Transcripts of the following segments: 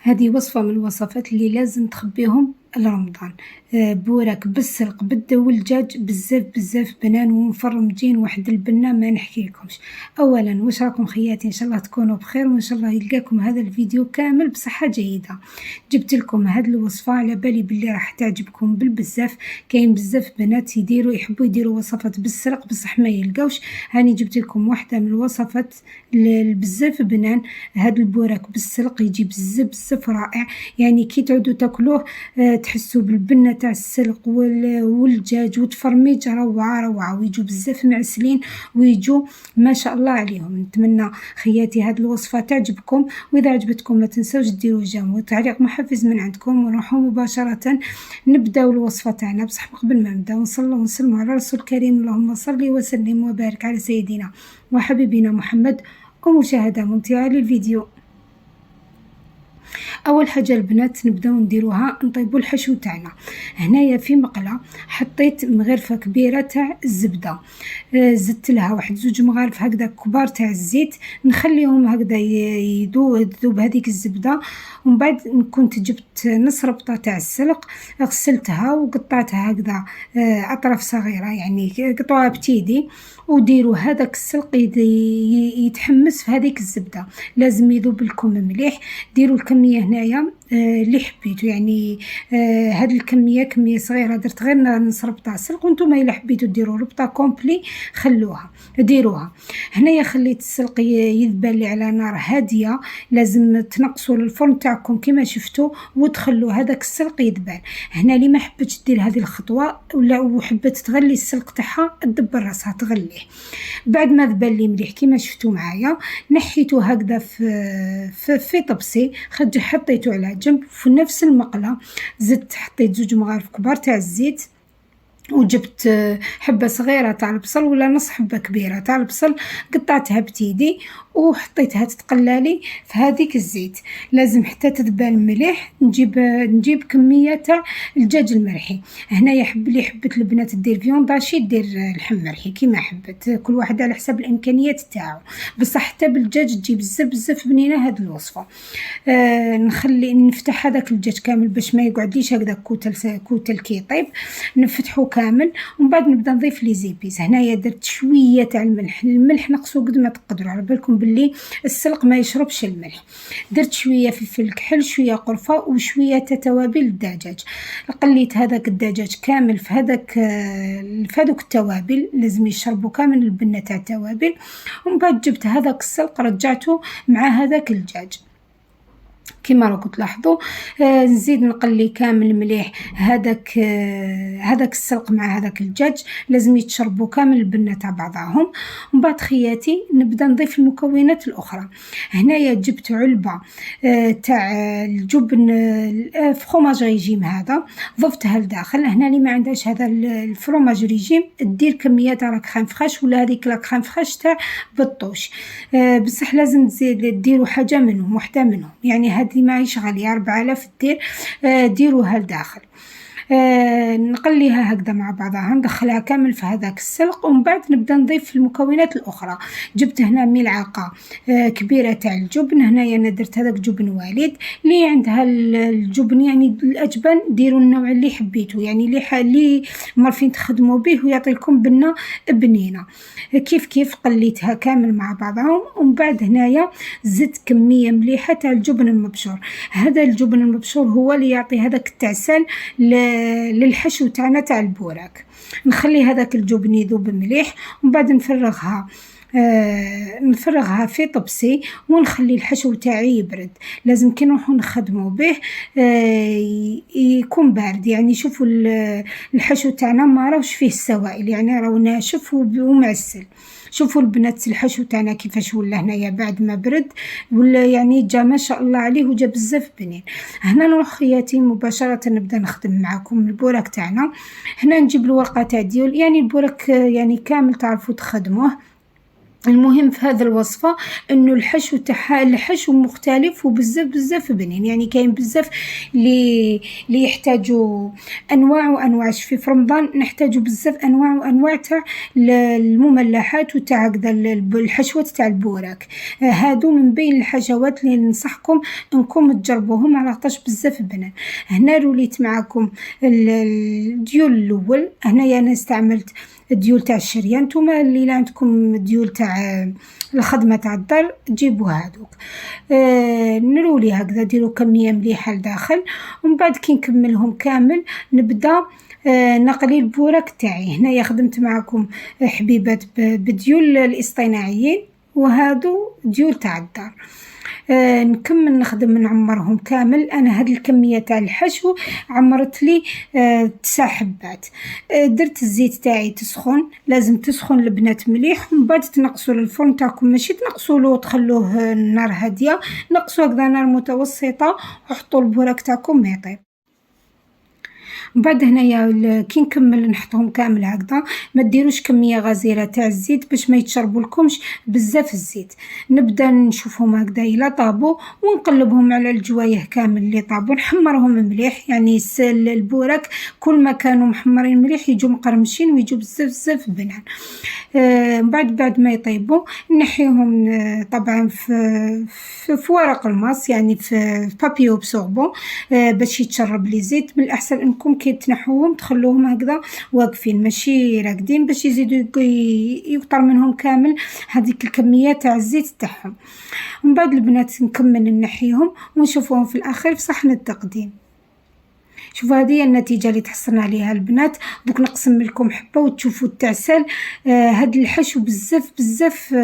هذه وصفة من الوصفات اللي لازم تخبيهم لرمضان. بوراك بالسلق والدجاج بزاف بنان ومفرمجين واحد البنة ما نحكي لكمش. اولا واش راكم خياتي؟ ان شاء الله تكونوا بخير وان شاء الله يلقاكم هذا الفيديو كامل بصحة جيدة. جبت لكم هذه الوصفة على بالي باللي راح تعجبكم بالبزاف. كاين بزاف بنات يحبوا يديروا وصفات بالسلق بصح ما يلقاوش. هاني جبت لكم واحدة من الوصفات بزاف بنان. هذا البوراك بالسلق يجي بزاف رائع، يعني كي تعودوا تاكلوه تحسوا بالبنة تاع السلق والدجاج وتفرميج روعة ويجوا بزاف معسلين ويجوا ما شاء الله عليهم. نتمنى خياتي هذه الوصفة تعجبكم، واذا عجبتكم ما تنسوش ديروا جيم وتعليق محفز من عندكم، ونروحوا مباشرة نبداو الوصفة تاعنا. بصح قبل ما نبداو نصلوا ونسلموا على الرسول الكريم، اللهم صل وسلم وبارك على سيدنا وحبيبنا محمد، ومشاهدة ممتعة للفيديو. اول حاجه البنات نبداو نديروها نطيبوا الحشو تاعنا. هنايا في مقله حطيت مغرفه كبيره تاع الزبده، زدت لها واحد 2 مغارف هكذا كبار تاع الزيت، نخليهم هكذا يذوب هذيك الزبده. ومن بعد كنت جبت نص ربطه تاع السلق، غسلتها وقطعتها هكذا اطراف صغيره، يعني قطعوها بتيدي، وديروا هذاك السلق يتحمس في هذيك الزبده. لازم يذوب لكم مليح. ديروا الكميه هنايا اللي حبيتوا، يعني هاد الكميه كميه صغيره، درت غير نص ربطه سلق، وانتم الا حبيتوا ديروا ربطه كومبلي خلوها ديروها. هنايا خليت السلق يذبل لي على نار هاديه. لازم تنقصوا الفرن تاعكم كما شفتوا وتخلوا هذاك السلق يذبل. هنا اللي ما حبتش دير هذه الخطوه ولا وحبت تغلي السلق تاعها تدبر راسها تغليه. بعد ما ذبل لي مليح كما شفتوا معايا، نحيته هكذا في طبسي، حطيته على جنب. في نفس المقله زدت حطيت 2 مغارف كبار تاع الزيت، وجبت حبه صغيره تاع البصل ولا نص حبه كبيره تاع البصل، قطعتها بتيدي وحطيتها تتقلالي في هذيك الزيت. لازم حتى تذبل مليح. نجيب كميه تاع الدجاج المرحي. هنايا اللي حبت البنات دير فيونداشي دير لحم مرحي كيما حبت، كل واحد على حسب الامكانيات تاعو. بصح حتى بالدجاج تجي بزاف بنينه هذه الوصفه. نخلي نفتح هذاك الدجاج كامل باش ما يقعدليش هكذا كوتل كي يطيب، نفتحه كامل. ومن بعد نبدا نضيف لي زيبيس. هنايا درت شويه تاع الملح نقصوا قد ما تقدروا، على بالكم باللي السلق ما يشربش الملح. درت شويه فلفل كحل، شويه قرفه، وشويه توابل الدجاج. قليت هذاك الدجاج كامل في هذوك التوابل، لازم يشربوا كامل البنه تاع التوابل. ومن بعد جبت هذاك السلق رجعته مع هذاك الدجاج كما راكم تلاحظوا. نزيد نقلي كامل مليح هذاك السلق مع هذاك الدجاج، لازم يتشربوا كامل البنه تاع بعضهم. ومن بعد خياتي نبدا نضيف المكونات الاخرى. هنايا جبت علبه تاع الجبن الفرomاج ريجيم، هذا ضفتها لداخل. هنا اللي ما عندهاش هذا الفرomاج ريجيم دير كميه تاع كريم فريش ولا هذيك لا كريم فريش تاع بالطوش، بصح لازم ديروا حاجه منهم، وحده منهم، يعني هذه ماهيش غاليه 4000 ديروها لداخل. نقليها هكذا مع بعضها، ندخلها كامل في هذاك السلق. ومن بعد نبدا نضيف المكونات الاخرى. جبت هنا ملعقه كبيره تاع الجبن. هنايا انا درت هذاك جبن والد. اللي عندها الجبن يعني الاجبن ديروا النوع اللي حبيتوا، يعني اللي مرفين تخدموا به ويعطي لكم بنه بنينه. كيف قليتها كامل مع بعضهم. ومن بعد هنايا زدت كميه مليحه تاع الجبن المبشور. هذا الجبن المبشور هو اللي يعطي هذاك التعسل للحشو تاعنا تاع البوراك. نخلي هذاك الجبن يذوب مليح، ومن بعد نفرغها في طبسي، ونخلي الحشو تاعي يبرد. لازم كي نروحو نخدمو به يكون بارد. يعني شوفوا الحشو تاعنا ما راوش فيه السوائل، يعني راهو ناشف ومعسل. شوفوا البنات الحشو تاعنا كيفاش ولا هنايا بعد ما برد، ولا يعني جا ما شاء الله عليه وجا بزاف بنين. هنا نروح خياتي مباشره نبدا نخدم معكم البوراك تاعنا. هنا نجيب الورقه تاع ديول، يعني البوراك يعني كامل تعرفوا تخدموه. المهم في هذه الوصفة انه الحشو تاعها الحشو مختلف وبزاف بزاف بنين، يعني كاين بزاف اللي يحتاجوا انواع وانواع. في رمضان نحتاجوا بزاف انواع وانواع تاع المملحات وتاع هكذا الحشوات تاع البوراك. هادو من بين الحشوات اللي ننصحكم انكم تجربوهم على خاطرش بزاف بنان. هنا روليت معكم الديول الاول. هنايا انا استعملت الديول تاع الشريان، نتوما اللي عندكم ديول تاع الخدمه تاع الدار جيبوا هذوك. نرولي هكذا ديروا كميه مليحه لداخل، ومن بعد كي نكملهم كامل نبدا نقلي البوراك تاعي. هنايا خدمت معكم حبيبات بديول الاصطناعيين، وهادو ديول تاع الدار. نكمل نخدم نعمرهم كامل. انا هاد الكميه تاع الحشو عمرت لي 9 حبات. درت الزيت تاعي تسخن، لازم تسخن البنات مليح، ومن بعد تنقصوا الفرن تاعكم، ماشي تنقصوا له تخلوه النار هاديه، نقصوا هكذا نار متوسطه وحطوا البوراك تاعكم ما يطيب. بعد هنايا كي نكمل نحطهم كامل هكذا، ما ديروش كميه غزيره تاع الزيت باش ما يتشربوا لكمش بزاف الزيت. نبدا نشوفهم هكذا الى طابوا ونقلبهم على الجوايه كامل اللي طابوا، نحمرهم مليح. يعني البوراك كل ما كانوا محمرين مليح يجوا مقرمشين ويجوا بزاف بزاف بنان. بعد ما يطيبوا نحيهم طبعا في ورق الماس، يعني في بابيو بسوربون باش يتشرب لي زيت. من الاحسن انكم كي تنحوهم تخلوهم هكذا واقفين ماشي راقدين باش يزيدوا يكثر منهم كامل هذيك الكميه تاع الزيت تاعهم. ومن بعد البنات نكمل نحيهم ونشوفوهم في الاخير في صحن التقديم. شوفوا هذه النتيجه اللي تحصلنا عليها البنات. دوك نقسم لكم حبه وتشوفوا التعسل. هاد الحشو بزاف بزاف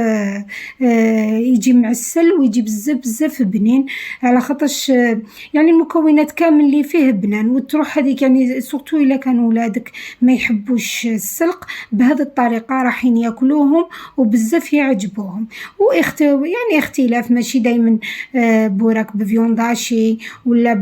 يجي معسل ويجي بزاف بزاف بنين، على خاطرش يعني المكونات كامل اللي فيه بنان. وتروح هذيك يعني سورتو الا كانوا ولادك ما يحبوش السلق، بهذه الطريقه راح ياكلوهم وبزاف يعجبوهم. يعني اختلاف، ماشي دائما بوراك بفيونداشي ولا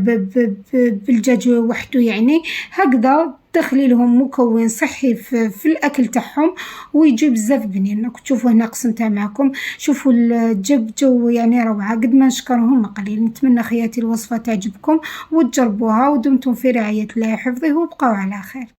بالدجاج وحده، يعني هكذا دخلي لهم مكون صحي في الاكل تاعهم ويجي بزاف بنين. راكم تشوفوا هنا قسمتها معكم، شوفوا الجو يعني روعه. قد ما نشكرهم قليل. نتمنى خياتي الوصفه تعجبكم وتجربوها، ودمتم في رعايه الله وحفظه، وبقوا على خير.